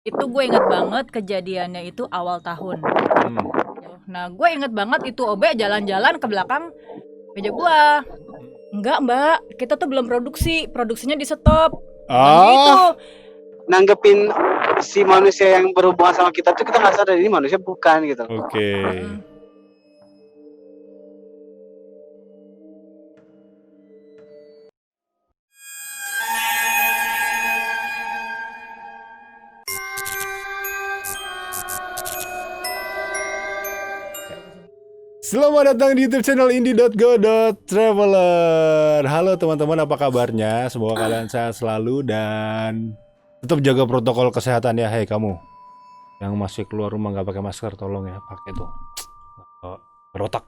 Itu gue inget banget kejadiannya itu awal tahun. Hmm. Nah, gue inget banget itu OB jalan-jalan ke belakang meja gue. Enggak, Mbak, kita tuh belum produksinya di stop. Gitu. Nanggepin si manusia yang berhubungan sama kita tuh kita nggak sadar ini manusia bukan gitu. Oke. Selamat datang di YouTube channel indie.go.traveler. Halo teman-teman, apa kabarnya? Semoga kalian sehat selalu dan tetap jaga protokol kesehatan ya. Hei kamu yang masih keluar rumah nggak pakai masker, tolong ya pakai tuh. Berotak.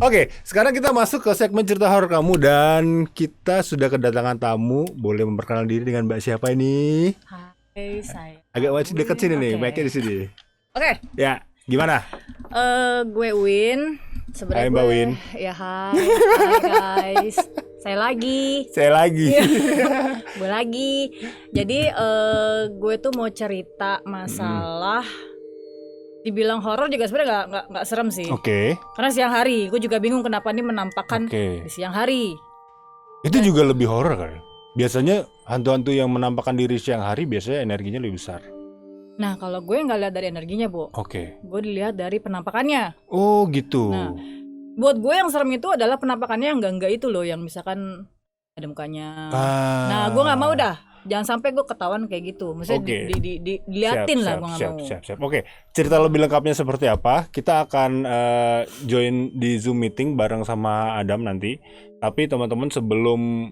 Oke, sekarang kita masuk ke segmen cerita horor kamu dan kita sudah kedatangan tamu. Boleh memperkenalkan diri dengan Mbak siapa ini? Hai, saya. Agak wajib dekat sini nih, Oke. mic-nya di sini. Oke. Ya, gimana? Gue Win. Sebenarnya Hai, Mbak gue- Win. Ya hai guys. Saya lagi. Gue lagi. Jadi gue tuh mau cerita masalah. Dibilang horor juga sebenarnya nggak serem sih. Oke. Karena siang hari, gue juga bingung kenapa ini menampakkan Oke. di siang hari. Itu juga lebih horor kan? Biasanya hantu-hantu yang menampakkan diri siang hari biasanya energinya lebih besar. Nah, kalau gue nggak lihat dari energinya, Bu. Oke. Gue dilihat dari penampakannya. Oh gitu. Nah, buat gue yang serem itu adalah penampakannya yang enggak itu loh, yang misalkan ada mukanya. Nah, gue nggak mau dah. Jangan sampai gue ketahuan kayak gitu. Maksudnya Oke. diliatin lah, gue nggak mau. Siap. Oke, cerita lebih lengkapnya seperti apa? Kita akan join di Zoom meeting bareng sama Adam nanti. Tapi teman-teman sebelum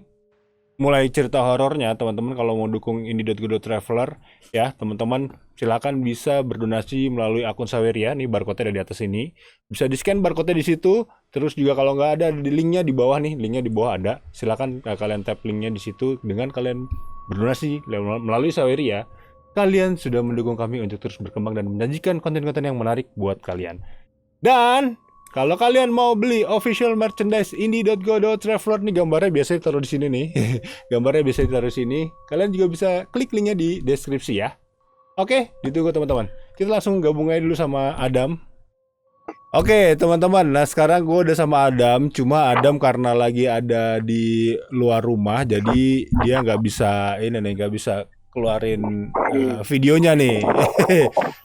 mulai cerita horornya, teman-teman kalau mau dukung indie.go.traveler ya, teman-teman silakan bisa berdonasi melalui akun Saweria. Nih barcode-nya ada di atas ini. Bisa di-scan barcode-nya di situ. Terus juga kalau nggak ada di linknya di bawah nih, linknya di bawah ada. Silakan kalian tap linknya di situ. Dengan kalian berdonasi melalui Saweria, kalian sudah mendukung kami untuk terus berkembang dan menjanjikan konten-konten yang menarik buat kalian. Dan kalau kalian mau beli official merchandise indie.go.traveler nih, gambarnya biasanya taruh di sini nih. Gambarnya biasa ditaruh di sini. Kalian juga bisa klik linknya di deskripsi ya. Oke, ditunggu teman-teman. Kita langsung gabung aja dulu sama Adam. Oke teman-teman, nah sekarang gue udah sama Adam. Cuma Adam karena lagi ada di luar rumah, jadi dia nggak bisa nggak bisa keluarin videonya nih.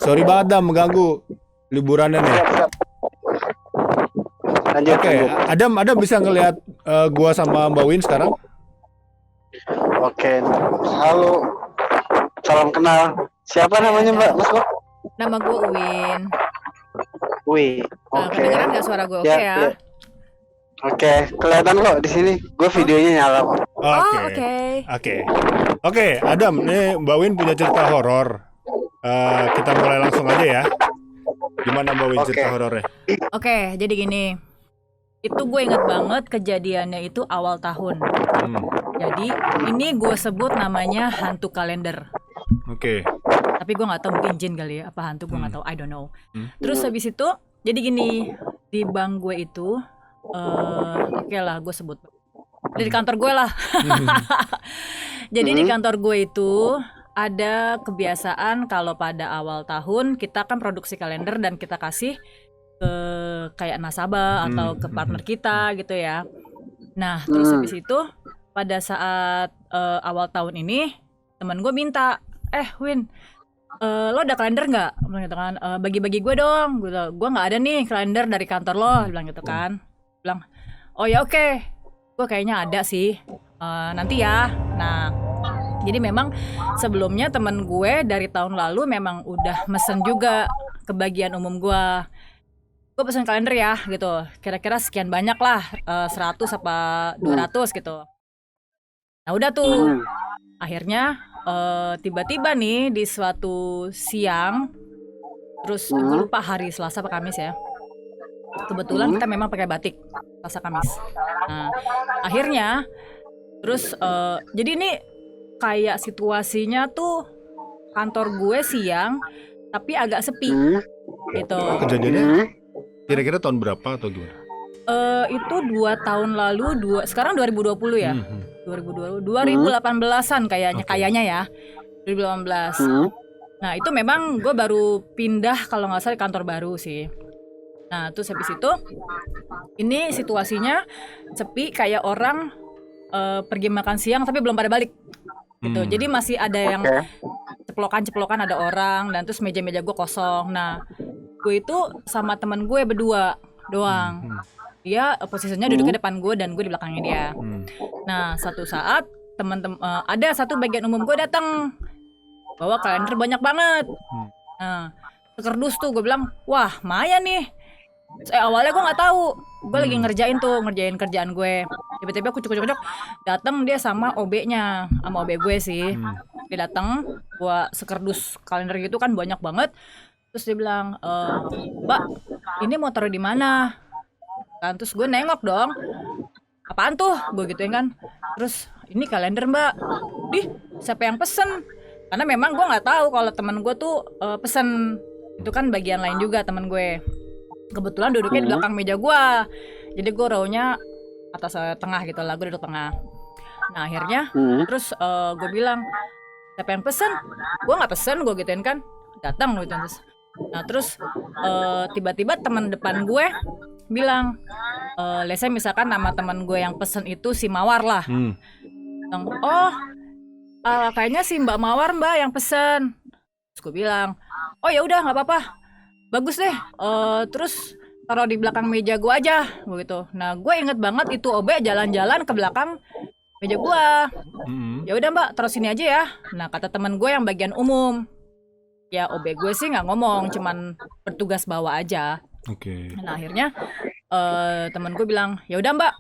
Sorry banget Adam, mengganggu liburannya nih. Lanjut. Oke, Adam bisa ngelihat gua sama Mbak Win sekarang? Oke. Halo. Salam kenal. Siapa namanya Mbak? Mas kok? Nama gue Win. Wih. Nah, Oke. kedengeran nggak suara gue? Oke ya. Oke, kelihatan kok di sini. Gue videonya nyala kok. Oke, Adam, nih Mbak Win punya cerita horor. Kita mulai langsung aja ya. Gimana Mbak Win cerita horornya? Oke, jadi gini. Itu gue inget banget kejadiannya itu awal tahun. Jadi ini gue sebut namanya hantu kalender. Oke. Tapi gue nggak tahu, mungkin jin kali ya, apa hantu gue nggak tahu, I don't know. Terus habis itu, jadi gini, di bank gue itu, oke lah gue sebut dari kantor gue lah. Jadi di kantor gue itu ada kebiasaan kalau pada awal tahun kita kan produksi kalender dan kita kasih ke kayak nasabah atau ke partner kita gitu ya. Nah terus habis itu pada saat awal tahun ini teman gue minta, Win, lo ada kalender nggak? Bilang gitu kan, bagi-bagi gue dong. Gue nggak ada nih kalender dari kantor lo, bilang gitu kan. Bilang, oh ya oke, gue kayaknya ada sih. Nanti ya. Nah, jadi memang sebelumnya temen gue dari tahun lalu memang udah mesen juga ke bagian umum gue. Gue pesen kalender ya gitu. Kira-kira sekian banyak lah, 100 apa 200 gitu. Nah udah tuh. Akhirnya tiba-tiba nih di suatu siang, terus gue lupa hari Selasa apa Kamis ya. Kebetulan kita memang pakai batik Selasa Kamis. Nah, akhirnya terus jadi ini kayak situasinya tuh kantor gue siang tapi agak sepi gitu. Kejadiannya kira-kira tahun berapa atau gimana? Itu 2 tahun lalu, sekarang 2020 ya. 2020, 2018-an kayaknya ya. 2018. Nah itu memang gue baru pindah kalau nggak salah di kantor baru sih. Nah terus habis itu ini situasinya sepi kayak orang pergi makan siang tapi belum pada balik gitu. Jadi masih ada yang ceplokan ada orang dan terus meja-meja gue kosong. Nah gue itu sama temen gue berdua doang. Dia posisinya duduk di depan gue dan gue di belakangnya dia. Nah satu saat ada satu bagian umum gue datang bawa kalender banyak banget. Nah sekerdus tuh gue bilang wah Maya nih. Awalnya gue nggak tahu, gue lagi ngerjain kerjaan gue. Tiba-tiba kucuk datang dia sama OB-nya, sama OB gue sih. Dia datang, gua sekerdus kalender gitu kan banyak banget. Terus dia bilang, Mbak, ini mau taruh di mana? Kan terus gue nengok dong, apaan tuh? Gue gituin kan. Terus ini kalender Mbak. Siapa yang pesen? Karena memang gue nggak tahu kalau teman gue tuh pesen. Itu kan bagian lain juga teman gue. Kebetulan duduknya di belakang meja gue, jadi gue rownya atas tengah gitu lah, gue duduk tengah. Nah akhirnya terus gue bilang siapa yang pesen? Gue nggak pesen, gue gituin kan. Datang gitu terus. Nah terus tiba-tiba teman depan gue bilang, let's say misalkan nama teman gue yang pesen itu si Mawar lah. Bilang, kayaknya si Mbak Mawar Mbak yang pesen. Terus gue bilang, oh ya udah nggak apa-apa. Bagus deh, terus taruh di belakang meja gue aja, begitu. Nah, gue inget banget itu OB jalan-jalan ke belakang meja gue. Ya udah Mbak, taruh sini aja ya. Nah, kata teman gue yang bagian umum, ya OB gue sih nggak ngomong, cuman bertugas bawa aja. Oke. Nah, akhirnya teman gue bilang, ya udah Mbak,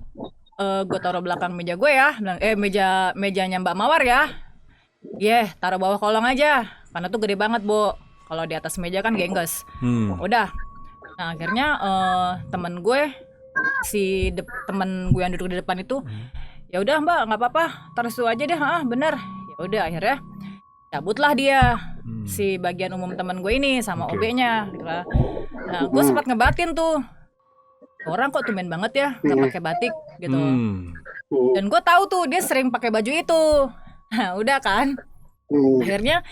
gue taruh belakang meja gue ya. Bilang, mejanya Mbak Mawar ya. Taruh bawah kolong aja, karena tuh gede banget Bu. Kalau di atas meja kan gengges. Udah. Nah akhirnya temen gue temen gue yang duduk di depan itu, ya udah Mbak nggak apa-apa, taruh situ aja deh. Bener. Ya udah akhirnya cabutlah dia si bagian umum temen gue ini sama OB-nya. Gitu lah. Nah gue sempat ngebatin tuh orang kok tumben banget ya nggak pakai batik gitu. Dan gue tahu tuh dia sering pakai baju itu. Nah udah kan. Akhirnya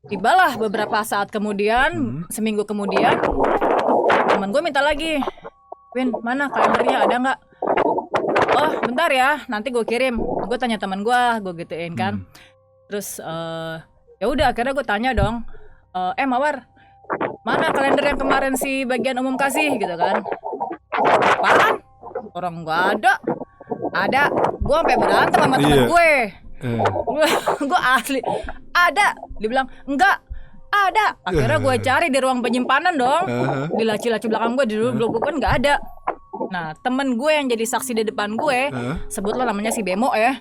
tibalah beberapa saat kemudian, seminggu kemudian, teman gue minta lagi, Win, mana kalendernya, ada nggak? Oh, bentar ya, nanti gue kirim. Gue tanya teman gue gituin kan. Terus ya udah, akhirnya gue tanya dong, Mawar, mana kalender yang kemarin si bagian umum kasih gitu kan? Apaan? Orang nggak ada. Ada, gue sampai berantem sama teman gue. Gue asli ada, dibilang enggak ada. Akhirnya gue cari di ruang penyimpanan dong, di laci-laci belakang gue dulu kan nggak ada. Nah temen gue yang jadi saksi di depan gue, sebutlah namanya si Bemo ya.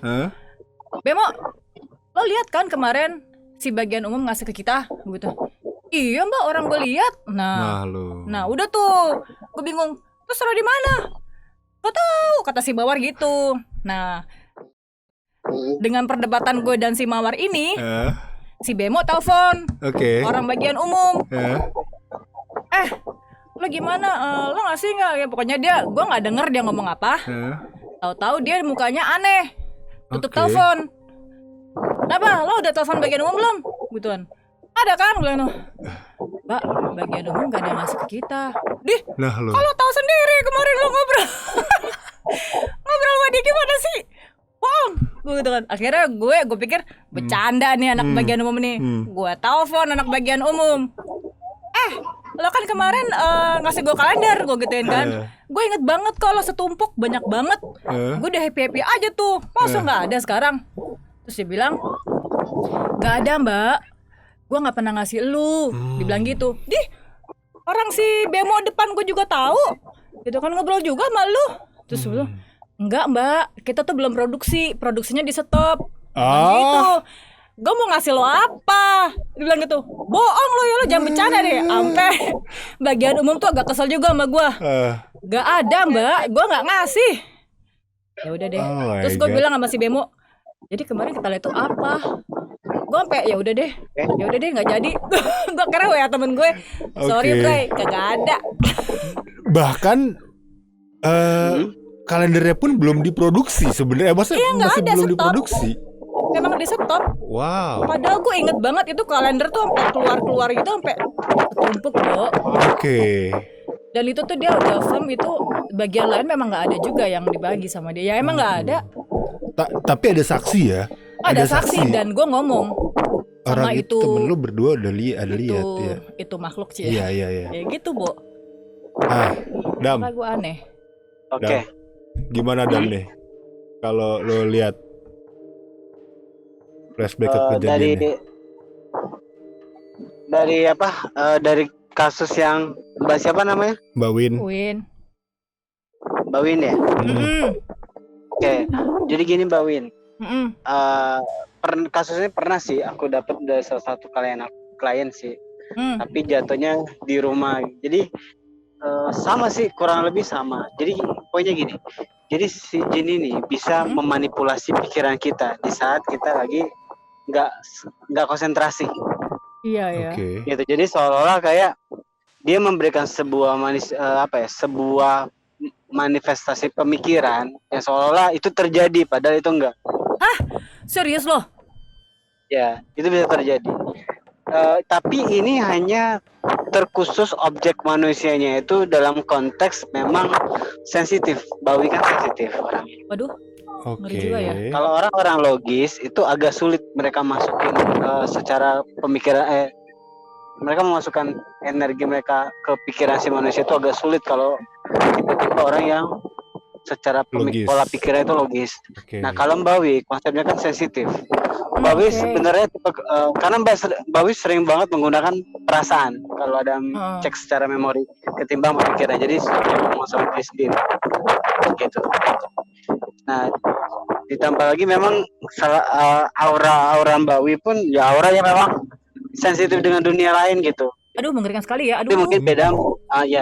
Bemo, lo lihat kan kemarin si bagian umum ngasih ke kita gitu. Iya Mbak, orang gue lihat. Nah udah tuh, gue bingung. Terus taruh di mana? Gak tahu, kata si Mawar gitu. Nah dengan perdebatan gue dan si Mawar ini, si Bemo telepon orang bagian umum. Lo gimana? Lo ngasih nggak? Ya pokoknya gue nggak denger dia ngomong apa. Tahu-tahu dia mukanya aneh, tutup telepon. Kenapa? Lo udah telepon bagian umum belum? Gituan. Ada kan? Bilang Mbak, bagian umum gak ada yang ngasih ke kita. Kalau tahu sendiri kemarin lo ngobrol sama dia gimana sih? Bohong, gue gitu kan. Akhirnya gue pikir bercanda nih anak bagian umum nih. Gue telepon anak bagian umum. Lo kan kemarin ngasih gue kalender, gue gituin kan. Gue inget banget kalau setumpuk banyak banget. Gue udah happy aja tuh. Masa nggak ada sekarang? Terus dia bilang, nggak ada Mbak. Gue nggak pernah ngasih lu. Dibilang gitu. Orang si Bemo depan gue juga tahu. Gitu kan ngobrol juga sama lu. Terus gue bilang, enggak Mbak, kita tuh belum produksinya di stop. Gitu. Gue mau ngasih lo apa? Dibilang gitu. Bohong lo ya, lo jangan bercanda deh. Sampai bagian umum tuh agak kesel juga sama gue. Gak ada Mbak, gue nggak ngasih. Ya udah deh. Terus gue bilang sama si Bemo, jadi kemarin kita lihat tuh apa? Gue sampai ya udah deh nggak jadi. Gue kira ya temen gue, sorry Bray, kagak ada. Bahkan kalendernya pun belum diproduksi sebenarnya, maksudnya masih belum diproduksi. memang di stop. Wow. Padahal gue inget banget itu kalender tuh sampai keluar gitu sampai tumpuk bro. Oke. Dan itu tuh dia udah firm itu bagian lain memang nggak ada juga yang dibagi sama dia. Ya emang nggak ada. Tapi ada saksi ya? Ada saksi dan gue ngomong sama Orang itu temen lu berdua ada lihat ya? Itu makhluk sih. Iya. Ya gitu Bo. Dam. Maka gue aneh. Oke. Gimana Dam nih? Kalau lo lihat flashback ke kejadiannya. Dari apa? Dari kasus yang Mbak siapa namanya? Mbak Win. Mbak Win ya? Oke. Jadi gini Mbak Win. Kasusnya pernah sih aku dapat dari salah satu klien sih. Tapi jatuhnya di rumah. Jadi sama sih, kurang lebih sama. Jadi pokoknya gini. Jadi si jin ini bisa memanipulasi pikiran kita di saat kita lagi nggak konsentrasi. Iya ya. Gitu. Jadi seolah-olah kayak dia memberikan sebuah sebuah manifestasi pemikiran yang seolah-olah itu terjadi padahal itu enggak. Hah? Serius loh? Ya, itu bisa terjadi. Tapi ini hanya terkhusus objek manusianya itu dalam konteks memang sensitif. Bawi kan sensitif orangnya. Waduh. Oke. Juga ya. Kalau orang-orang logis itu agak sulit mereka masukin secara pemikiran mereka memasukkan energi mereka ke pikiran si manusia itu agak sulit kalau tiba-tiba orang yang secara pola pikirnya itu logis. Nah kalau Mbak Wi konsepnya kan sensitif. Mbak Wi sebenarnya karena Mbak Wi sering banget menggunakan perasaan kalau ada cek secara memori ketimbang pikiran. Jadi ngomong sama diri sendiri gitu. Nah ditambah lagi memang aura Mbak Wi pun ya auranya memang sensitif dengan dunia lain gitu. Aduh mengerikan sekali ya. Aduh. Tapi mungkin beda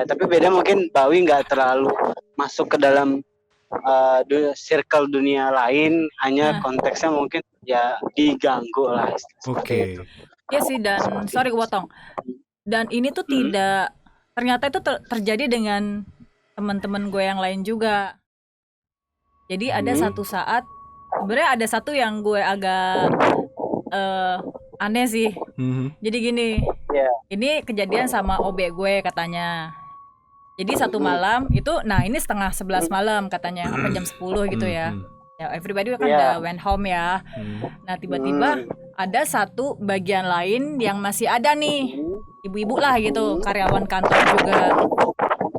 tapi beda mungkin Mbak Wi nggak terlalu masuk ke dalam circle dunia lain, hanya konteksnya mungkin ya diganggu lah. Oke. Iya sih, dan sorry gue potong. Dan ini tuh tidak ternyata itu terjadi dengan teman-teman gue yang lain juga. Jadi ada satu saat sebenarnya ada satu yang gue agak aneh sih. Jadi gini, ini kejadian sama OB gue katanya. Jadi satu malam itu, nah ini setengah 11 malam katanya, apa jam 10 gitu ya. Ya everybody kan udah went home ya. Nah tiba-tiba ada satu bagian lain yang masih ada nih, ibu-ibu lah gitu, karyawan kantor juga.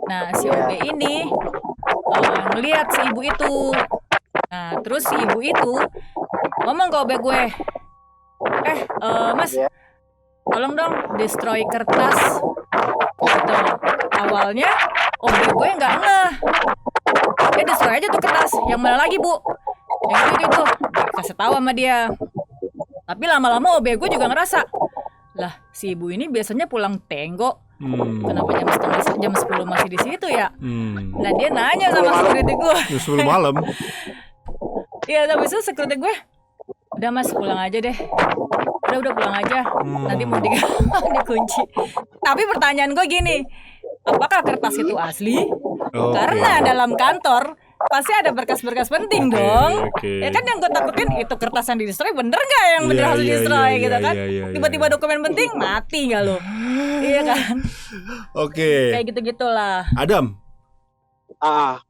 Nah si OB ini ngeliat si ibu itu. Nah terus si ibu itu ngomong ke OB gue, Mas, tolong dong destroy kertas. Gitu. Awalnya OB gue nggak ngeh, dia destroy aja tuh kertas. Yang mana lagi bu? Yang itu kasih tahu sama dia. Tapi lama-lama OB gue juga ngerasa, lah si ibu ini biasanya pulang tenggo, kenapa jam 10 masih di situ ya? Nah dia nanya sama security gue. Jam 10 malam. Iya, tapi itu security gue, udah mas pulang aja deh. Udah pulang aja. Nanti mau dikunci. Tapi pertanyaan gue gini, apakah kertas itu asli? Karena dalam kantor pasti ada berkas-berkas penting dong. Ya kan yang gue takutin itu kertas yang di-destroy bener gak yang bener harus di-destroy gitu kan. Tiba-tiba dokumen penting mati gak lo? Iya kan. Kayak gitu-gitulah. Adam.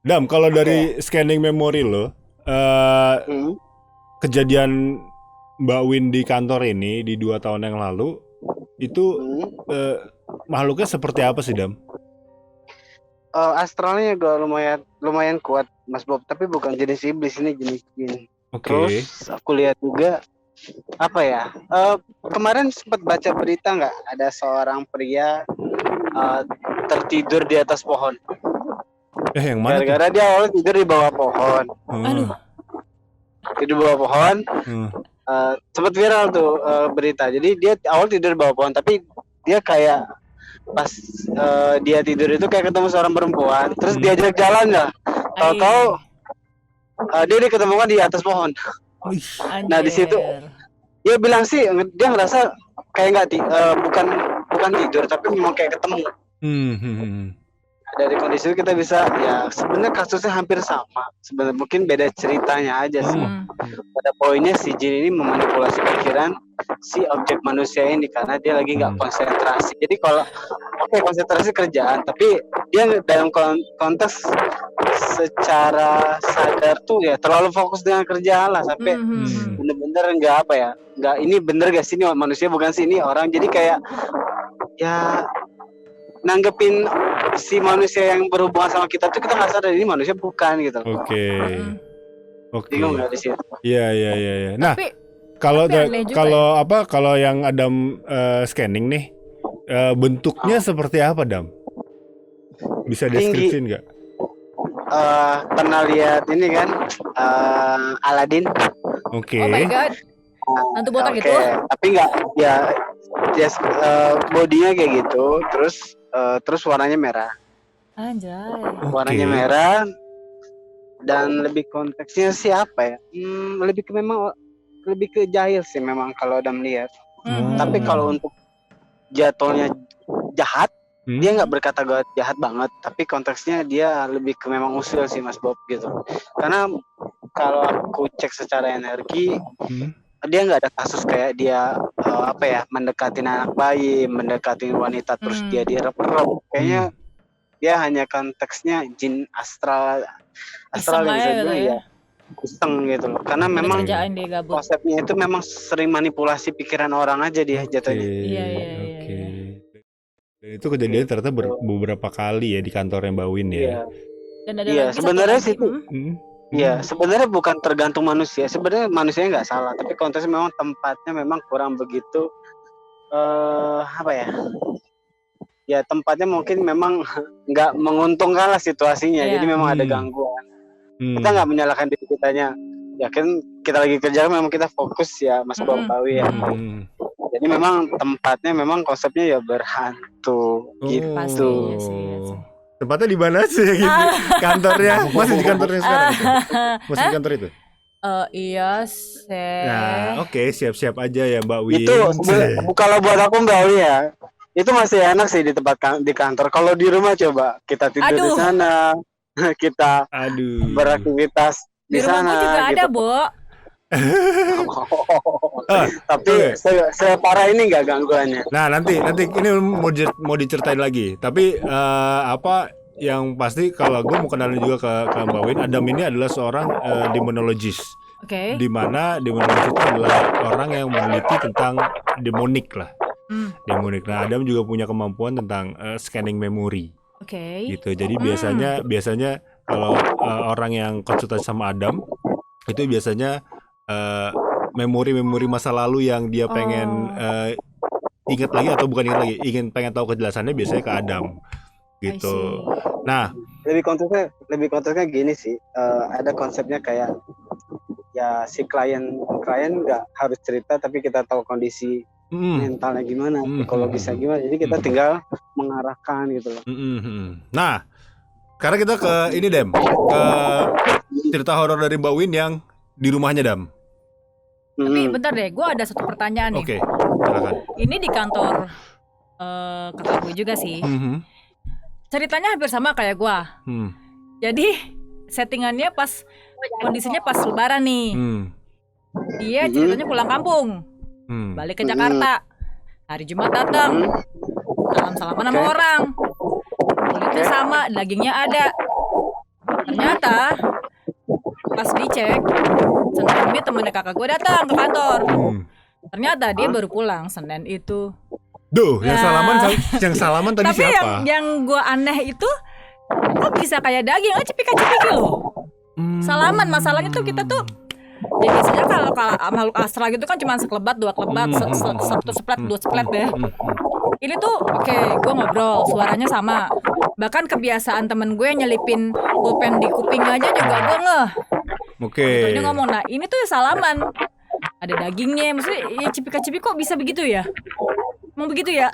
Dam, kalau dari scanning memori lo, kejadian Mbak Win di kantor ini di 2 tahun yang lalu itu makhluknya seperti apa sih Dam? Astralnya juga lumayan kuat Mas Bob, tapi bukan jenis iblis, ini jenis jin. Terus aku lihat juga apa ya? Kemarin sempat baca berita nggak? Ada seorang pria tertidur di atas pohon. Yang mana? Gara-gara dia awalnya tidur di bawah pohon. Tidur di bawah pohon. Sempat viral tuh berita. Jadi dia awal tidur di bawah pohon, tapi dia kayak pas dia tidur itu kayak ketemu seorang perempuan, terus diajak jalan lah. Tahu-tahu dia diketemukan di atas pohon. Nah di situ dia bilang sih dia ngerasa kayak bukan tidur, tapi memang kayak ketemu. dari kondisi itu kita bisa ya sebenarnya kasusnya hampir sama. Sebenarnya mungkin beda ceritanya aja sih. Pada poinnya si jin ini memanipulasi pikiran si objek manusia ini karena dia lagi nggak konsentrasi. Jadi kalau konsentrasi kerjaan, tapi dia dalam konteks secara sadar tuh ya terlalu fokus dengan kerjaan lah sampai bener-bener nggak ini bener gak sih ini manusia bukan sih ini orang, jadi kayak ya nanggepin si manusia yang berhubungan sama kita tuh kita nggak sadar ini manusia bukan gitu. Oke. Bingung nggak di situ? Iya. Nah, Tapi kalau aneh juga kalau yang Adam scanning nih, bentuknya seperti apa, Dam? Bisa deskripsiin nggak? Pernah lihat ini kan Aladdin? Oke. oh my god, hantu botak gitu. Tapi nggak ya bodinya kayak gitu, terus warnanya merah. Anjay. Warnanya merah dan lebih konteksnya siapa ya? Lebih ke jahil sih memang kalau udah melihat. Tapi kalau untuk jatuhnya jahat, dia nggak berkata jahat banget, tapi konteksnya dia lebih ke memang usil sih Mas Bob gitu. Karena kalau aku cek secara energi, dia nggak ada kasus kayak dia mendekatin anak bayi, mendekatin wanita terus dia direp-rep. Kayaknya dia hanya konteksnya jin astral yang bisa bilang ya iseng gitu loh. Karena memang konsepnya itu memang sering manipulasi pikiran orang aja dia jatuhnya. Iya. Dan itu kejadian ternyata beberapa kali ya di kantornya Mbak Win ya. Dan ada Iya, sebenarnya sih itu. Iya, sebenarnya bukan tergantung manusia. Sebenarnya manusianya nggak salah, tapi konteksnya memang tempatnya memang kurang begitu Ya tempatnya mungkin memang nggak menguntungkan lah situasinya. Jadi memang ada gangguan. Kita nggak menyalahkan diri kitanya. Ya kan kita lagi kerja memang kita fokus ya Mas Bawi ya. Jadi memang tempatnya memang konsepnya ya berhantu gitu. Tempatnya di mana sih gitu? Kantornya masih di kantornya sekarang gitu? Masih di kantor itu? Iya, Nah, oke, siap-siap aja ya Mbak Win. Itu kalau buat aku Mbak Win ya, itu masih enak sih di tempat di kantor. Kalau di rumah coba kita tidur di sana, kita beraktivitas di sana. Di rumah juga gitu. Ada, Bo. Tapi separah ini nggak gangguannya. Nah nanti ini mau diceritain lagi. Tapi yang pasti kalau gue mau kenalin juga ke Mbak Win, Adam ini adalah seorang demonologist. Di mana demonologist itu adalah orang yang meneliti tentang demonik lah. Demonik. Nah Adam juga punya kemampuan tentang scanning memori. Gitu. Jadi biasanya kalau orang yang konsultasi sama Adam itu biasanya memori-memori masa lalu yang dia pengen ingat lagi atau bukan ingat lagi, pengen tahu kejelasannya biasanya ke Adam gitu. Nah, lebih konteksnya gini sih, ada konsepnya kayak ya si klien nggak harus cerita tapi kita tahu kondisi mentalnya gimana, psikologisnya gimana, jadi kita tinggal mengarahkan gitu loh. Nah, karena kita ke ini ke cerita horor dari Mbak Win yang di rumahnya Dam. Tapi bentar deh, gue ada satu pertanyaan nih. Oke, silakan. Ini di kantor kakak gue juga sih. Ceritanya hampir sama kayak gue. Jadi settingannya kondisinya pas lebaran nih. Dia ceritanya pulang kampung, balik ke Jakarta. Hari Jumat datang, salam-salaman sama orang. Kulitnya sama, dagingnya ada. Ternyata pas dicek, Senin ini temennya kakak gue datang ke kantor. Ternyata dia baru pulang Senin itu. Yang salaman tadi tapi siapa? Tapi yang gue aneh itu, kok bisa kayak daging? Cipika-cipiki loh. Salaman, masalahnya tuh kita tuh ya biasanya kalau makhluk astral gitu kan cuma sekelebat, dua kelebat, satu seplet, dua seplet deh. Ini tuh gue ngobrol, suaranya sama. Bahkan kebiasaan temen gue nyelipin pulpen di kuping aja juga gue ngeh. Ini ngomong, nah ini tuh salaman, ada dagingnya, maksudnya ya cipika-cipik kok bisa begitu ya? Mau begitu ya?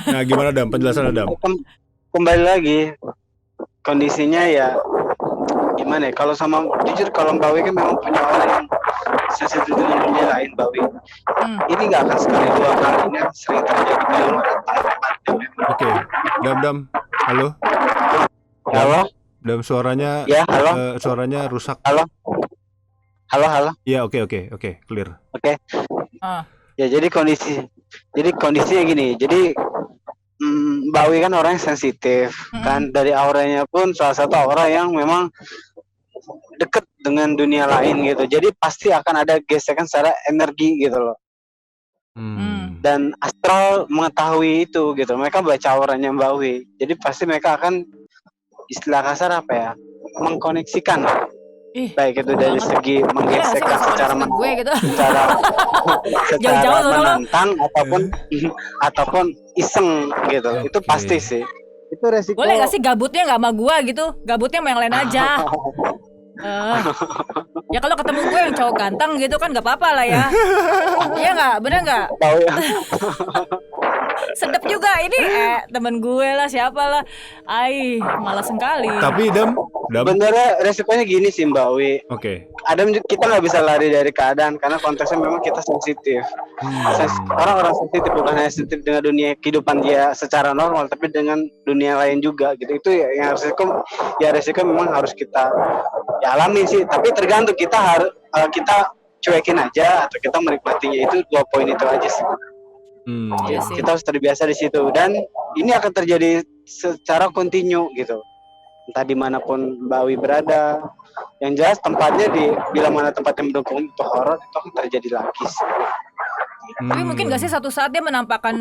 Nah gimana Dam, penjelasan Dam? Kembali lagi, kondisinya ya gimana ya, kalau jujur kalau Mbak Wi kan memang punya orang yang sensitif dengan dunia lain Mbak Wi. Ini nggak akan sekali dua kali, ini sering terjadi kalau ada Dam, halo? Halo, Dam suaranya ya halo, suaranya rusak. halo, halo. Ya, oke, clear. Oke, Ah. ya jadi kondisinya gini. Jadi Mbak Wi kan orang yang sensitif, kan dari auranya pun salah satu aura yang memang deket dengan dunia lain gitu. Jadi pasti akan ada gesekan secara energi gitu loh. Dan astral mengetahui itu gitu. Mereka baca auranya Mbak Wi. Jadi pasti mereka akan istilah kasar apa ya? Mengkoneksikan. Baik itu dari segi menggesekkan secara gue gitu. secara Jauh-jauh sono lo. menantang ataupun iseng gitu. Oke. Itu pasti sih. Itu resiko. Boleh gak sih gabutnya nggak sama gua gitu? Gabutnya sama yang lain aja. Ya kalau ketemu gue yang cowok ganteng gitu kan nggak apa-apa lah ya. Iya nggak, bener nggak? Tahu ya. Sedep juga ini temen gue lah siapa lah. Malas sekali. Tapi Dam. Sebenarnya resikonya gini sih Mbak Wi. Oke. Kita nggak bisa lari dari keadaan karena konteksnya memang kita sensitif. Orang-orang sensitif bukan hanya sensitif dengan dunia kehidupan dia secara normal, tapi dengan dunia lain juga gitu. Itu yang resiko memang harus kita alami sih. Tapi tergantung kita cuekin aja atau kita menikmatinya. Itu 2 poin itu aja sih. Iya sih. Kita harus terbiasa di situ dan ini akan terjadi secara kontinu gitu. Entah dimanapun Mbak Wi berada, yang jelas tempatnya bila mana tempat yang mendukung untuk horor itu akan terjadi lagi sih. Tapi mungkin gak sih satu saat dia menampakkan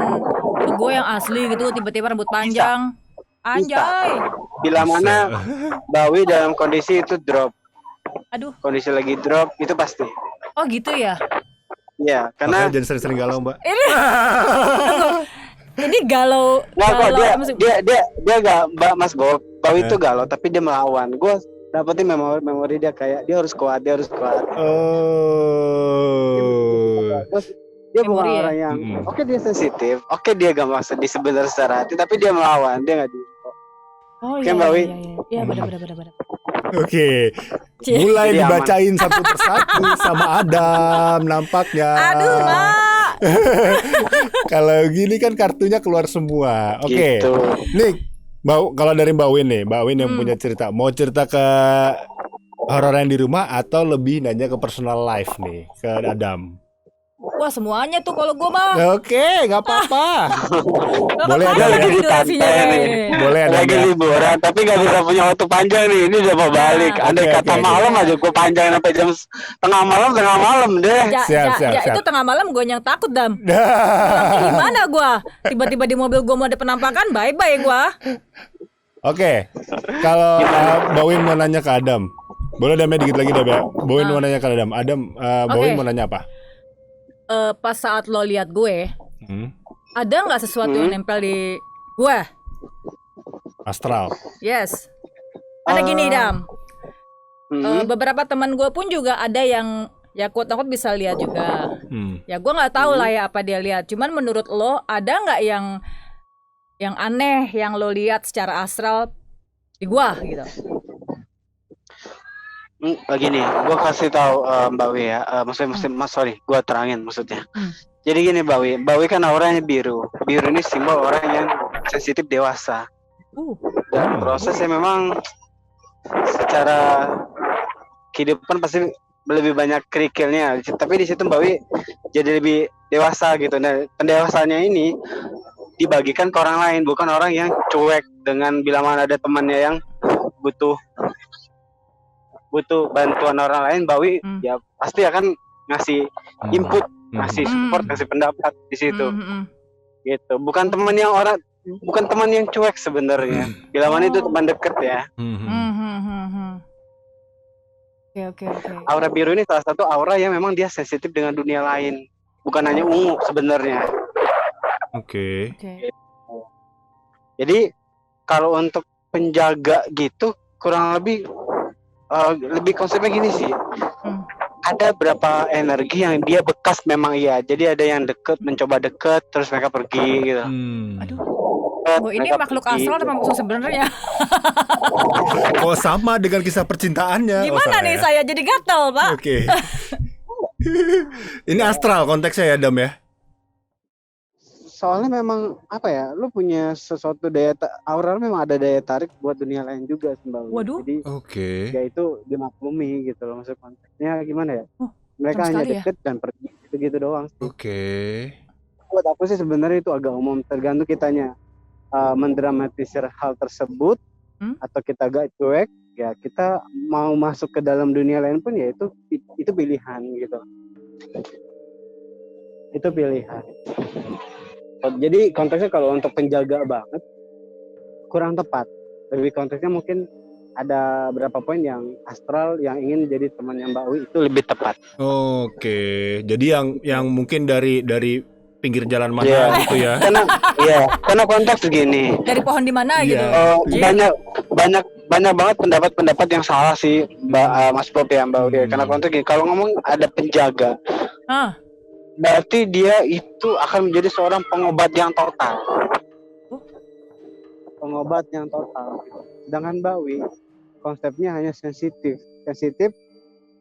gue yang asli gitu, tiba-tiba rambut panjang. Anjay. Bila mana Mbak Wi dalam kondisi itu drop, Aduh. kondisi lagi drop itu pasti. Oh gitu ya. Iya, karena Makanya jangan sering-sering galau, Mbak. Ini galau. nggak kok maksud- dia gak Mas Bob, Mbak Wi itu galau tapi dia melawan. Gue dapetin memori dia kayak dia harus kuat. Oh. Terus dia bukan Memori ya? orang yang oke dia sensitif, oke dia gampang sedih sebenarnya secara hati, tapi dia melawan, dia nggak di. Oh Oke, iya, Mbak Wi. iya, benar. Oke. Cie. Mulai Jadi aman. dibacain satu persatu sama Adam nampaknya. Aduh, Mak. Kalau gini kan kartunya keluar semua. Oke. Gitu. Nih, kalau dari Mbak Win nih, Mbak Win yang punya cerita, mau cerita ke horor yang di rumah atau lebih nanya ke personal life nih, ke Adam? Wah, semuanya tuh kalau gue mah. Oke, nggak apa-apa. Boleh Boleh ada lagi di durasinya. pantai nih. Boleh ada Lagi ya. liburan, tapi nggak bisa punya waktu panjang nih. Ini udah mau balik. Andai Oke, kata oke. malam aja gue panjang sampai jam tengah malam deh. Siap. Itu tengah malam gue yang takut, Dam. Gimana gue? Tiba-tiba di mobil gue mau ada penampakan, bye-bye gue. Oke, kalau Mbak Win mau nanya ke Adam, boleh Dam ya dikit lagi Dam ya. Mbak Win mau nanya ke Adam. Mbak Win mau nanya apa? Pas saat lo lihat gue, ada nggak sesuatu yang nempel di gue? Astral. Yes. Ada gini, Dam. Beberapa teman gue pun juga ada yang ya quote-unquote bisa lihat juga. Ya gue nggak tahu lah ya apa dia lihat. Cuman menurut lo ada nggak yang aneh yang lo lihat secara astral di gue gitu? Begini, gue kasih tahu Mbak Wi ya. Sorry, gue terangin maksudnya. Jadi gini Mbak Wi kan auranya biru. Biru ini simbol orang yang sensitif dewasa. Dan prosesnya memang secara kehidupan pasti lebih banyak kerikilnya. Tapi di situ Mbak Wi jadi lebih dewasa gitu. Nah, pendewasaannya ini dibagikan ke orang lain, bukan orang yang cuek dengan bila mana ada temannya yang butuh bantuan orang lain. Mbak Wi ya pasti akan ngasih input, ngasih support, ngasih pendapat di situ. Gitu. Bukan teman yang cuek sebenarnya. Bila mana itu teman dekat ya. Oke. Aura biru ini salah satu aura yang memang dia sensitif dengan dunia lain. Bukan hanya ungu sebenarnya. Oke. Jadi kalau untuk penjaga gitu kurang lebih konsepnya gini sih. Ada berapa energi yang dia bekas memang iya. Jadi ada yang mencoba deket terus mereka pergi gitu. Aduh. Ini makhluk astral apa musuh sebenarnya? Oh sama dengan kisah percintaannya. Gimana nih saya jadi gatel, Pak? Oke. Ini astral konteksnya ya Dam ya? soalnya memang apa ya, lu punya sesuatu aura lu memang ada daya tarik buat dunia lain juga sih Mbak Wi. Waduh. Jadi Oke. ya itu dimaklumi gitu loh, maksud konteksnya gimana ya, Oh, mereka serem hanya sekali ya. deket dan pergi gitu doang sih. Oke. Buat aku sih sebenarnya itu agak umum, tergantung kitanya mendramatisir hal tersebut atau kita agak cuek, ya kita mau masuk ke dalam dunia lain pun ya itu pilihan gitu. Itu pilihan. Jadi konteksnya kalau untuk penjaga banget kurang tepat. Lebih konteksnya mungkin ada beberapa poin yang astral yang ingin jadi temannya Mbak Wi itu lebih tepat. Oke. Jadi yang mungkin dari pinggir jalan mana gitu ya. Karena konteks gini. Dari pohon di mana gitu. Banyak banget pendapat yang salah sih Mas Bob ya Mbak Wi. Karena konteks gini, kalau ngomong ada penjaga. Berarti dia itu akan menjadi seorang pengobat yang total. Pengobat yang total. Sedangkan Mbak Wi konsepnya hanya sensitif,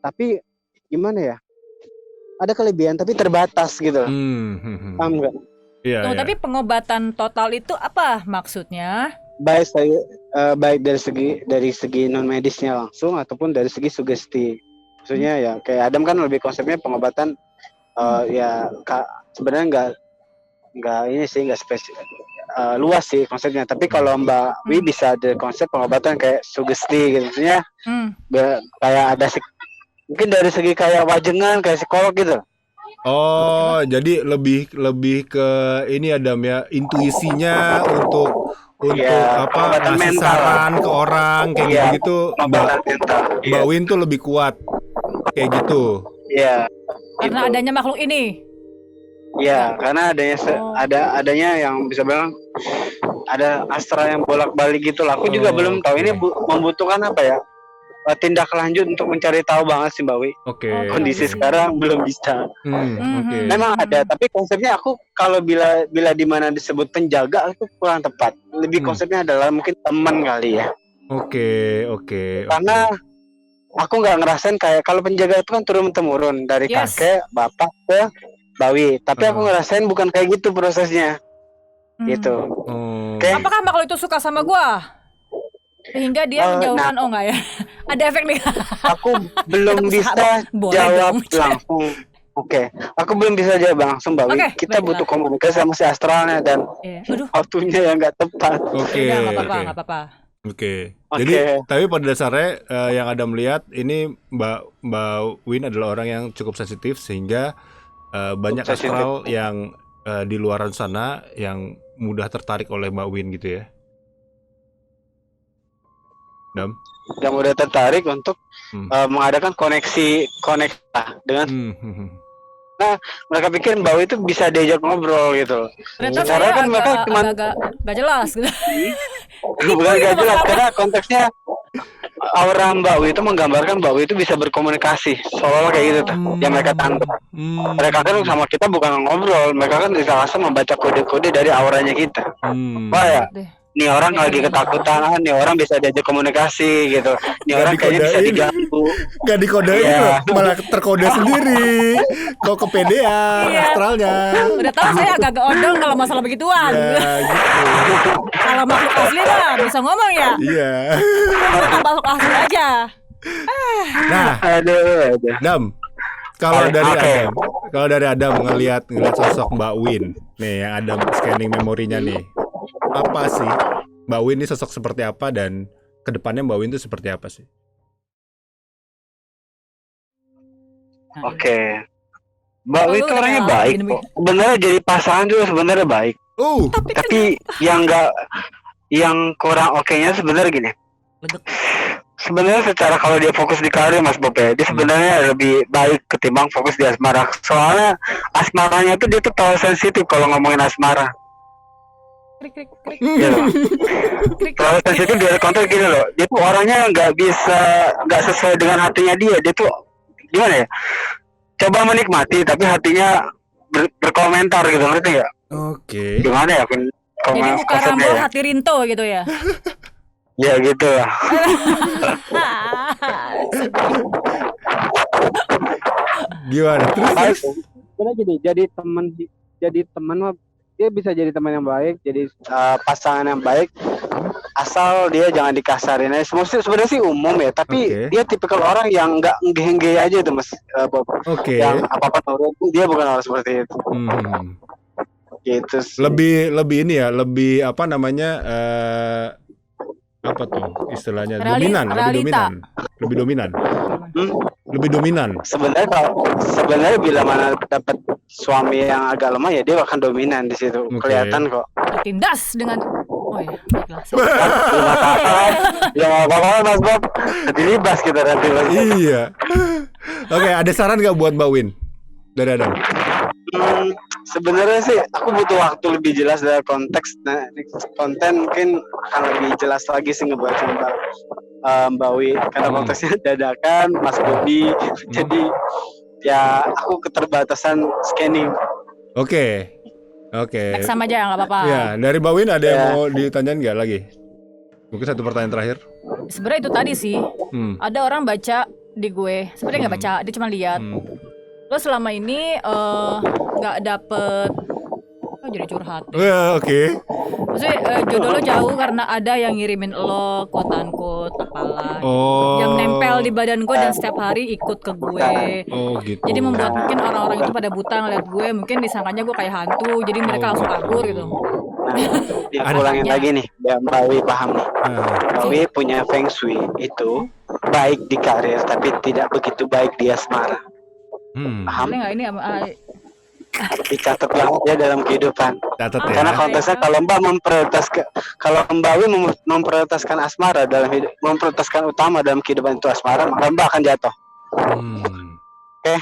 tapi gimana ya? Ada kelebihan tapi terbatas gitu. Paham nggak? Iya. Tapi pengobatan total itu apa maksudnya? Baik dari segi non medisnya langsung ataupun dari segi sugesti. Maksudnya ya kayak Adam kan lebih konsepnya pengobatan sebenarnya nggak ini sih, nggak spesifik, luas sih konsepnya. Tapi kalau Mbak Wi bisa ada konsep pengobatan kayak sugesti gitu, maksudnya kayak ada mungkin dari segi kayak wajengan, kayak psikolog gitu. Oh, jadi lebih ke ini Adam ya, intuisinya untuk ngasih saran ke orang kayak gitu. Mbak Win tuh lebih kuat kayak gitu. Iya. Karena adanya makhluk ini. Iya, karena adanya yang bisa bilang ada astral yang bolak-balik gitu lah. Aku juga belum tahu ini membutuhkan apa ya, tindak lanjut untuk mencari tahu banget sih Mbak Wi. Kondisi sekarang belum bisa. Memang ada, tapi konsepnya aku kalau bila di mana disebut penjaga itu kurang tepat. Lebih konsepnya adalah mungkin teman kali ya. Oke. Karena aku nggak ngerasain kayak kalau penjaga itu kan turun temurun dari kakek, bapak ke Mbak Wi. Tapi aku ngerasain bukan kayak gitu prosesnya. Gitu. Apakah makhluk itu suka sama gua? Sehingga dia menjauhkan enggak ya? Ada efek nih. Aku belum bisa jawab langsung. Oke. Aku belum bisa jawab langsung Mbak Wi. Kita butuh komunikasi sama si astralnya dan waktunya yang nggak tepat. Oke. Nggak apa-apa. Oke. Jadi tapi pada dasarnya yang Adam melihat ini Mbak Win adalah orang yang cukup sensitif sehingga banyak astral yang di luaran sana yang mudah tertarik oleh Mbak Win gitu ya. Dam? Yang mudah tertarik untuk mengadakan koneksi dengan Nah, mereka pikir Mbak Wi itu bisa diajak ngobrol gitu. Secara kan mereka cuma agak jelas gitu. Bukan gak jelas karena konteksnya aura Mbak Wi itu menggambarkan Mbak Wi itu bisa berkomunikasi seolah kayak gitu tuh yang mereka tangkap. Mereka kan sama kita bukan ngobrol, mereka kan bisa langsung membaca kode-kode dari auranya kita. Wah ya, nih orang lagi ketakutan, nih orang bisa diajak komunikasi gitu. Nih orang kayaknya bisa diganggu. Gak dikodein loh, malah terkode sendiri. Kok kepedean astralnya. Udah tahu saya agak odol kalau masalah begituan. Ya, gitu. Kalau makhluk asli mah bisa ngomong ya. Iya. Makhluk asli aja. Nah, Dam. Kalau dari Adam ngelihat sosok Mbak Win nih yang Adam scanning memorinya nih. Apa sih Mbak Win ini sosok seperti apa dan kedepannya Mbak Win itu seperti apa sih? Oke. Mbak Win itu orangnya baik. Sebenarnya jadi pasangan juga sebenarnya baik. Tapi yang kurang oke-nya sebenarnya gini. Sebenarnya secara kalau dia fokus di karir Mas Bob ya, dia sebenarnya lebih baik ketimbang fokus di asmara. Soalnya asmaranya tuh dia tuh terlalu sensitif kalau ngomongin asmara. Terlalu sensitif dari konteks gini loh. Dia tuh orangnya nggak sesuai dengan hatinya dia. Dia tuh gimana ya? Coba menikmati tapi hatinya berkomentar gitu, ngerti nggak? Oke. Gimana ya? Jadi muka Rambo hati Rinto gitu ya? Ya gitu lah. Gimana terus? Udah jadi teman dia bisa jadi teman yang baik, jadi pasangan yang baik, asal dia jangan dikasarin aja. Sebenarnya sih umum ya, tapi Oke. dia tipikal orang yang nggak nge aja itu Mas Bob. Oke. Yang apa-apa nurut, dia bukan orang seperti itu. Gitu sih. Lebih ini ya, lebih apa namanya apa tuh istilahnya? Lebih dominan. Lebih dominan. Sebenarnya bila mana dapat suami yang agak lemah ya dia akan dominan di situ. Kelihatan kok. Tindas dengan ya, baiklah. Ya nggak apa-apa Mas Bob. Dilibas kita nanti Mas. Iya. Oke, ada saran nggak buat Mbak Win dari Adam? Sebenarnya sih aku butuh waktu lebih jelas dari konteks. Nah, konten mungkin akan lebih jelas lagi sih ngebaca Mbak Wi karena konteksnya dadakan Mas Bobi. Jadi ya aku keterbatasan scanning. Oke. Sama aja nggak apa-apa. Ya, dari Mbak Win ada yang mau ditanyain nggak lagi? Mungkin satu pertanyaan terakhir. Sebenarnya itu tadi sih. Ada orang baca di gue. Sebenarnya nggak baca, dia cuma lihat. Lo selama ini nggak dapet, jadi curhat. Oke. Maksudnya jodoh lo jauh karena ada yang ngirimin lo quote-unquote apalah. Oh. Yang nempel di badan gue dan setiap hari ikut ke gue. Oh gitu. Jadi membuat mungkin orang-orang itu pada buta ngeliat gue, mungkin disangkanya gue kayak hantu, jadi mereka langsung kabur gitu. Nah, diulangin lagi nih, biar Mbak Wi paham nih. Mbak Wi punya feng shui itu baik di karir, tapi tidak begitu baik di asmara. Paham? Boleh nggak ini dicatat banget ya dalam kehidupan. Catat ya. Karena konteksnya kalau Mbak Wi memprioritaskan asmara dalam hidup, memprioritaskan utama dalam kehidupan itu asmara, maka Mbak akan jatuh. Oke.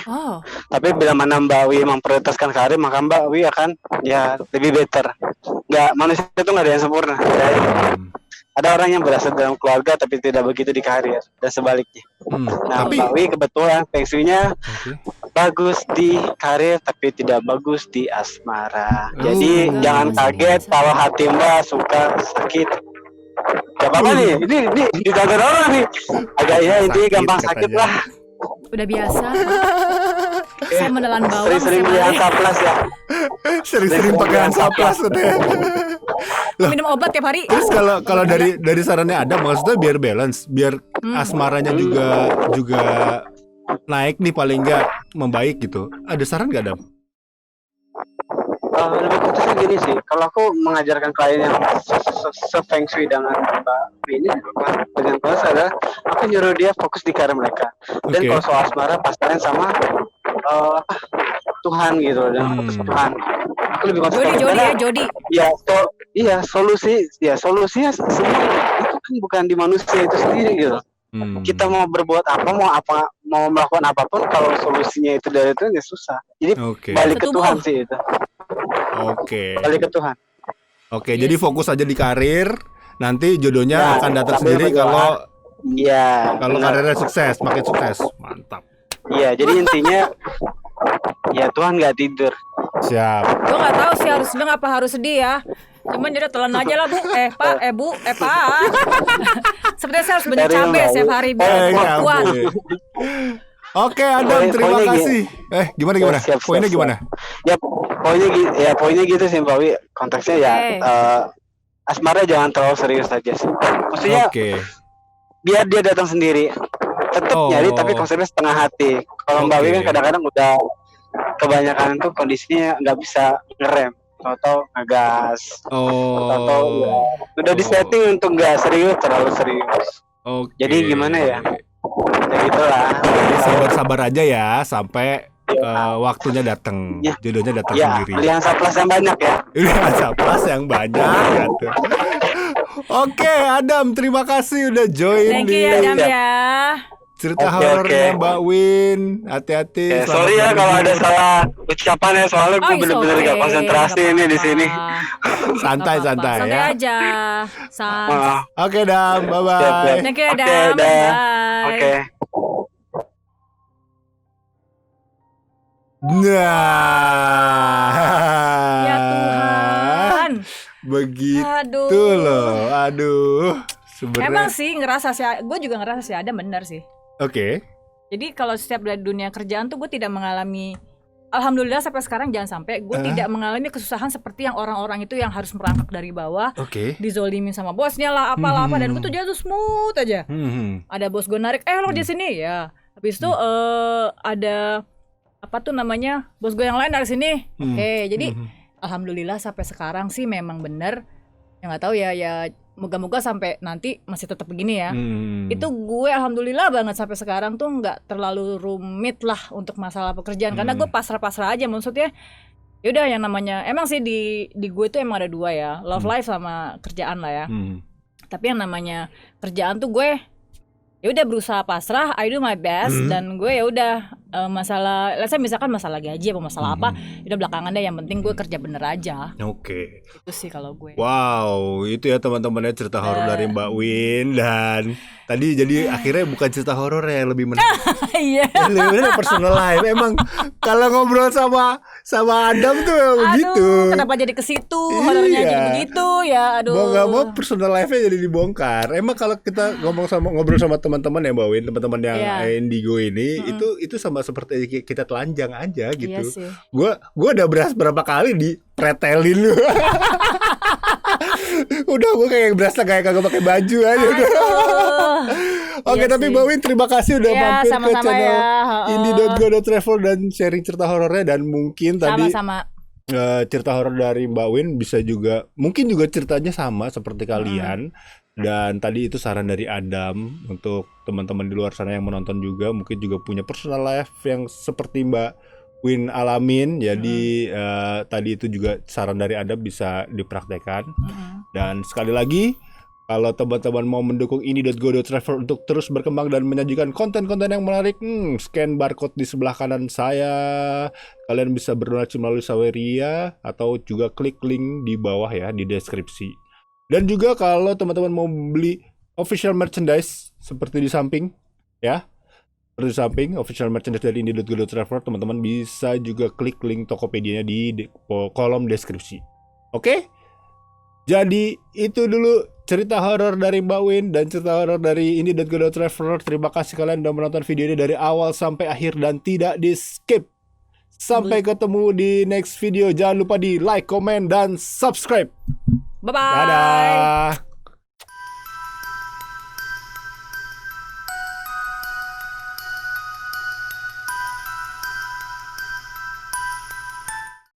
Tapi bila mana Mbak Wi memprioritaskan karir, maka Mbak Wi akan ya lebih better. Manusia itu nggak ada yang sempurna. Ada orang yang berasal dalam keluarga tapi tidak begitu di karir dan sebaliknya. Tapi Mbak Wi kebetulan feng shui-nya bagus di karir tapi tidak bagus di asmara. Jadi jangan kaget kalau hati Mbak suka sakit. Gak apa-apa nih, ini ditonton orang nih. Agak ya intinya gampang sakit lah. Udah biasa. Saya menelan bawang. Sering-sering beli Hansaplast ya. Sering-sering pakai Hansaplast udah. Minum obat tiap hari. Terus kalau dari sarannya ada, maksudnya biar balance, biar asmaranya juga naik nih, paling nggak membaik gitu. Ada saran nggak, Dam? Lebih khususnya gini sih, kalau aku mengajarkan klien yang se-feng shui dengan Mbak ini dengan kelas adalah aku nyuruh dia fokus di karir mereka. Dan kalau soal asmara pastikan sama Tuhan gitu, dan fokus Tuhan. Aku lebih konsisten. Jodi. Iya, solusinya semua itu kan bukan di manusia itu sendiri gitu. Kita mau berbuat apa, mau melakukan apapun, kalau solusinya itu dari Tuhan ya susah. Jadi balik ke Tuhan sih itu. Balik ke Tuhan. Jadi fokus aja di karir, nanti jodohnya akan datang sendiri kalau karirnya sukses, makin sukses. Mantap. Iya, jadi intinya ya Tuhan nggak tidur. Siap. Gue nggak tahu sih harus seneng apa harus sedih ya. Cuman jadi telan aja lah Bu. Pak. Sebenarnya saya harus banyak cabai setiap hari biar kuat. Oke, Adam, terima kasih. Gimana? Poinnya gimana? Ya poinnya gitu sih Mbak Wi. Konteksnya ya asmara jangan terlalu serius aja sih. Maksudnya biar dia datang sendiri. Tetap nyari tapi konsepnya setengah hati. Kalau Mbak Wi kan kadang-kadang udah kebanyakan tuh kondisinya nggak bisa ngerem. Atau ngegas. Atau udah disetting untuk nggak serius, terlalu serius. Jadi gimana ya? Ya gitulah. Sabar-sabar aja ya sampai waktunya datang. Jodohnya datang sendiri. Beli Hansaplast yang banyak ya. Beli Hansaplast yang banyak gitu. Oke, Adam, terima kasih udah join. Thank you ya, Adam ya. Cerita horornya Mbak Win. Hati-hati. Sorry ya kalau ada salah ucapan ya, soalnya gue bener-bener gak konsentrasi ini di sini. Santai ya. Santai aja. Oke, Dam. Bye-bye. Thank you, Adam. Bye. Oke. Nah. Ya Tuhan. Begitu loh. Aduh. Sebenernya... Emang sih gue juga ngerasa sih Adam benar sih. Oke. Jadi kalau setiap dari dunia kerjaan tuh gue tidak mengalami alhamdulillah sampai sekarang jangan sampai gue tidak mengalami kesusahan seperti yang orang-orang itu yang harus merangkak dari bawah, dizolimin sama bosnya lah, apalah apa, dan gue tuh dia tuh smooth aja. Ada bos gue narik, lo di sini ya. Habis itu ada apa tuh namanya, bos gue yang lain dari sini. Oke, jadi alhamdulillah sampai sekarang sih memang bener. Ya nggak tahu ya moga-moga sampai nanti masih tetap begini ya. Itu gue alhamdulillah banget sampai sekarang tuh nggak terlalu rumit lah untuk masalah pekerjaan, karena gue pasrah-pasrah aja. Maksudnya yaudah, yang namanya emang sih di gue tuh emang ada dua ya, love life sama kerjaan lah ya. Tapi yang namanya kerjaan tuh gue ya udah berusaha pasrah, I do my best, dan gue ya udah masalah, let's say misalkan masalah gaji apa masalah apa, udah belakangan deh, yang penting gue kerja bener aja. Itu sih kalau gue. Wow, itu ya teman-temannya cerita horor dari Mbak Win. Dan tadi jadi akhirnya bukan cerita horor yang lebih menarik. Iya. Lebih bener personal life. Emang kalau ngobrol sama Adam tuh begitu. Kenapa jadi ke situ? Horornya jadi begitu ya. Aduh. Mau nggak mau personal life-nya jadi dibongkar. Emang kalau kita ngobrol sama teman-teman ya Mbak Win, teman-teman yang Indigo ini, itu sama seperti kita telanjang aja gitu. Iya sih. Gua udah berapa kali dipretelin lu. Udah gue kayak berasa kayak kagak pakai baju aja. Oke, Iya tapi sih. Mbak Win terima kasih udah mampir ke sama-sama channel ya. Indie.go.travel dan sharing cerita horornya. Dan mungkin tadi Sama-sama. cerita horor dari Mbak Win bisa juga, mungkin juga ceritanya sama seperti kalian. Dan tadi itu saran dari Adam untuk teman-teman di luar sana yang menonton juga, mungkin juga punya personal life yang seperti Mbak Win alamin. Jadi tadi itu juga saran dari Adam bisa dipraktekkan. Dan sekali lagi, kalau teman-teman mau mendukung Indie.go.travel untuk terus berkembang dan menyajikan konten-konten yang menarik, scan barcode di sebelah kanan saya. Kalian bisa berdonasi melalui Saweria atau juga klik link di bawah ya, di deskripsi. Dan juga kalau teman-teman mau beli official merchandise seperti di samping ya, seperti di samping official merchandise dari Indie.go.travel, teman-teman bisa juga klik link Tokopedia-nya di kolom deskripsi. Oke? Jadi itu dulu cerita horor dari Mbak Win dan cerita horor dari Indie.go.travel. Terima kasih kalian udah menonton video ini dari awal sampai akhir dan tidak di skip. Sampai ketemu di next video. Jangan lupa di like, comment, dan subscribe. Bye-bye. Dadah.